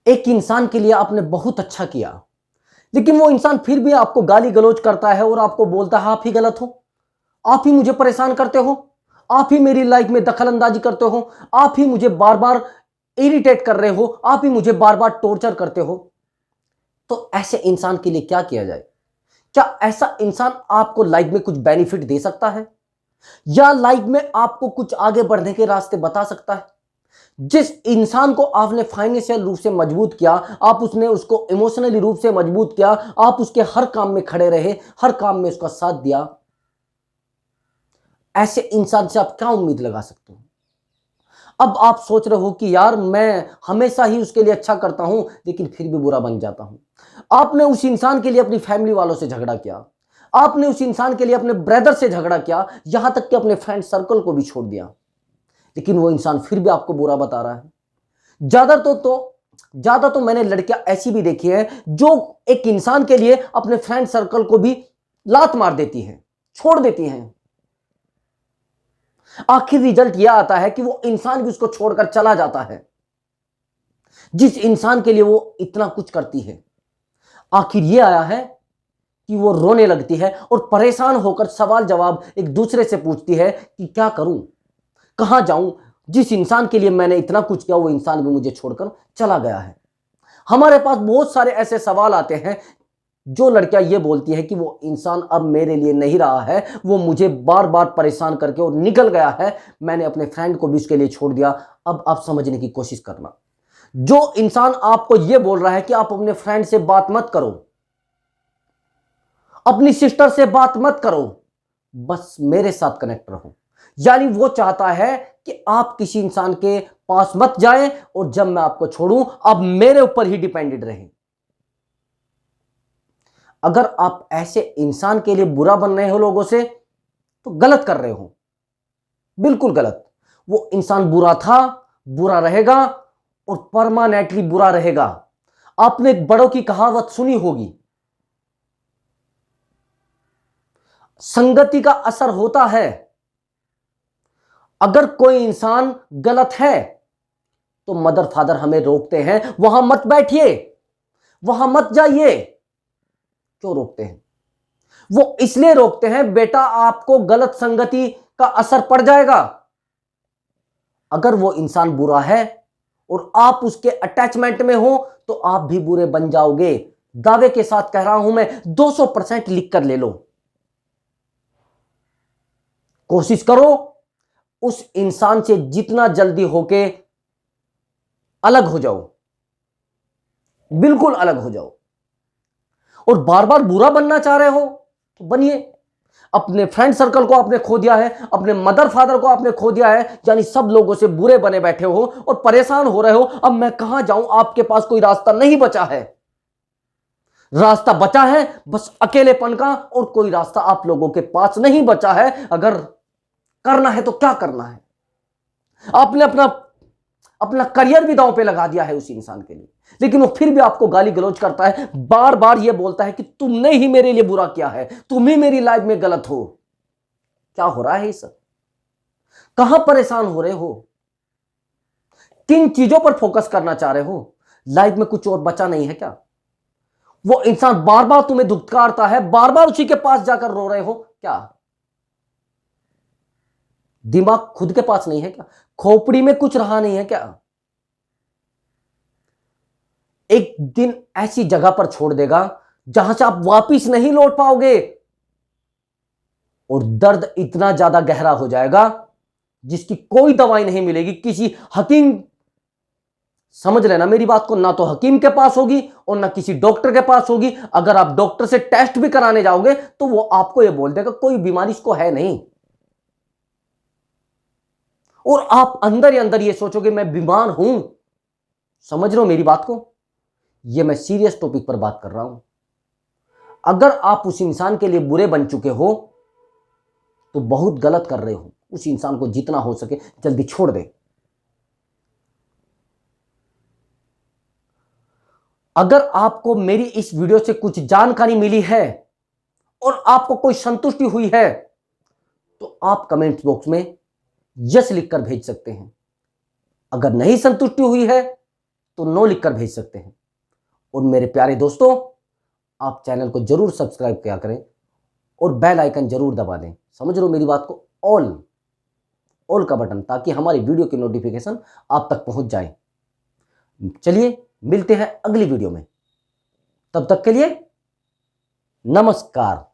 एक इंसान के लिए आपने बहुत अच्छा किया, लेकिन वो इंसान फिर भी आपको गाली गलौज करता है और आपको बोलता है आप ही गलत हो, आप ही मुझे परेशान करते हो, आप ही मेरी लाइफ में दखल अंदाजी करते हो, आप ही मुझे बार बार इरिटेट कर रहे हो, आप ही मुझे बार बार टॉर्चर करते हो। तो ऐसे इंसान के लिए क्या किया जाए? क्या ऐसा इंसान आपको लाइफ में कुछ बेनिफिट दे सकता है, या लाइफ में आपको कुछ आगे बढ़ने के रास्ते बता सकता है? जिस इंसान को आपने फाइनेंशियल रूप से मजबूत किया, आप उसने उसको इमोशनली रूप से मजबूत किया, आप उसके हर काम में खड़े रहे, हर काम में उसका साथ दिया, ऐसे इंसान से आप क्या उम्मीद लगा सकते हो? अब आप सोच रहे हो कि यार मैं हमेशा ही उसके लिए अच्छा करता हूं, लेकिन फिर भी बुरा बन जाता हूं। आपने उस इंसान के लिए अपनी फैमिली वालों से झगड़ा किया, आपने उस इंसान के लिए अपने ब्रदर से झगड़ा किया, यहां तक कि अपने फ्रेंड सर्कल को भी छोड़ दिया, लेकिन वो इंसान फिर भी आपको बुरा बता रहा है। ज्यादा तो मैंने लड़कियां ऐसी भी देखी है जो एक इंसान के लिए अपने फ्रेंड सर्कल को भी लात मार देती हैं, छोड़ देती हैं। आखिर रिजल्ट यह आता है कि वो इंसान भी उसको छोड़कर चला जाता है, जिस इंसान के लिए वो इतना कुछ करती है। आखिर यह आया है कि वो रोने लगती है और परेशान होकर सवाल जवाब एक दूसरे से पूछती है कि क्या करूं, कहां जाऊं, जिस इंसान के लिए मैंने इतना कुछ किया वो इंसान भी मुझे छोड़कर चला गया है। हमारे पास बहुत सारे ऐसे सवाल आते हैं जो लड़कियां ये बोलती है कि वो इंसान अब मेरे लिए नहीं रहा है, वो मुझे बार बार परेशान करके और निकल गया है, मैंने अपने फ्रेंड को भी उसके लिए छोड़ दिया। अब आप समझने की कोशिश करना, जो इंसान आपको ये बोल रहा है कि आप अपने फ्रेंड से बात मत करो, अपनी सिस्टर से बात मत करो, बस मेरे साथ कनेक्ट रहो, यानी वो चाहता है कि आप किसी इंसान के पास मत जाएं और जब मैं आपको छोड़ूं आप मेरे ऊपर ही डिपेंडेंट रहें। अगर आप ऐसे इंसान के लिए बुरा बन रहे हो लोगों से, तो गलत कर रहे हो, बिल्कुल गलत। वो इंसान बुरा था, बुरा रहेगा और परमानेंटली बुरा रहेगा। आपने बड़ों की कहावत सुनी होगी, संगति का असर होता है। अगर कोई इंसान गलत है तो मदर फादर हमें रोकते हैं, वहां मत बैठिए, वहां मत जाइए। क्यों रोकते हैं? वो इसलिए रोकते हैं, बेटा आपको गलत संगति का असर पड़ जाएगा। अगर वो इंसान बुरा है और आप उसके अटैचमेंट में हो तो आप भी बुरे बन जाओगे। दावे के साथ कह रहा हूं मैं, 200% लिख कर ले लो। कोशिश करो उस इंसान से जितना जल्दी होके अलग हो जाओ, बिल्कुल अलग हो जाओ। और बार बार बुरा बनना चाह रहे हो तो बनिए। अपने फ्रेंड सर्कल को आपने खो दिया है, अपने मदर फादर को आपने खो दिया है, यानी सब लोगों से बुरे बने बैठे हो और परेशान हो रहे हो। अब मैं कहां जाऊं, आपके पास कोई रास्ता नहीं बचा है। रास्ता बचा है बस अकेलेपन का, और कोई रास्ता आप लोगों के पास नहीं बचा है। अगर करना है तो क्या करना है? आपने अपना अपना करियर भी दांव पे लगा दिया है उस इंसान के लिए, लेकिन वो फिर भी आपको गाली गलौज करता है, बार बार ये बोलता है कि तुमने ही मेरे लिए बुरा किया है, तुम ही मेरी लाइफ में गलत हो। क्या हो रहा है ये सब? कहां परेशान हो रहे हो? किन चीजों पर फोकस करना चाह रहे हो? लाइफ में कुछ और बचा नहीं है क्या? वो इंसान बार बार तुम्हें धुतकारता है, बार बार उसी के पास जाकर रो रहे हो क्या? दिमाग खुद के पास नहीं है क्या? खोपड़ी में कुछ रहा नहीं है क्या? एक दिन ऐसी जगह पर छोड़ देगा जहां से आप वापिस नहीं लौट पाओगे, और दर्द इतना ज्यादा गहरा हो जाएगा जिसकी कोई दवाई नहीं मिलेगी। किसी हकीम, समझ लेना मेरी बात को, ना तो हकीम के पास होगी और ना किसी डॉक्टर के पास होगी। अगर आप डॉक्टर से टेस्ट भी कराने जाओगे तो वो आपको यह बोल देगा कोई बीमारी इसको है नहीं, और आप अंदर ही अंदर ये सोचोगे मैं बीमार हूं। समझ रहे हो मेरी बात को? ये मैं सीरियस टॉपिक पर बात कर रहा हूं। अगर आप उस इंसान के लिए बुरे बन चुके हो तो बहुत गलत कर रहे हो। उस इंसान को जितना हो सके जल्दी छोड़ दे। अगर आपको मेरी इस वीडियो से कुछ जानकारी मिली है और आपको कोई संतुष्टि हुई है तो आप कमेंट बॉक्स में यस लिखकर भेज सकते हैं। अगर नहीं संतुष्टि हुई है तो नो लिखकर भेज सकते हैं। और मेरे प्यारे दोस्तों, आप चैनल को जरूर सब्सक्राइब किया करें और बेल आइकन जरूर दबा दें। समझ रहे हो मेरी बात को? ऑल का बटन, ताकि हमारी वीडियो की नोटिफिकेशन आप तक पहुंच जाए। चलिए मिलते हैं अगली वीडियो में, तब तक के लिए नमस्कार।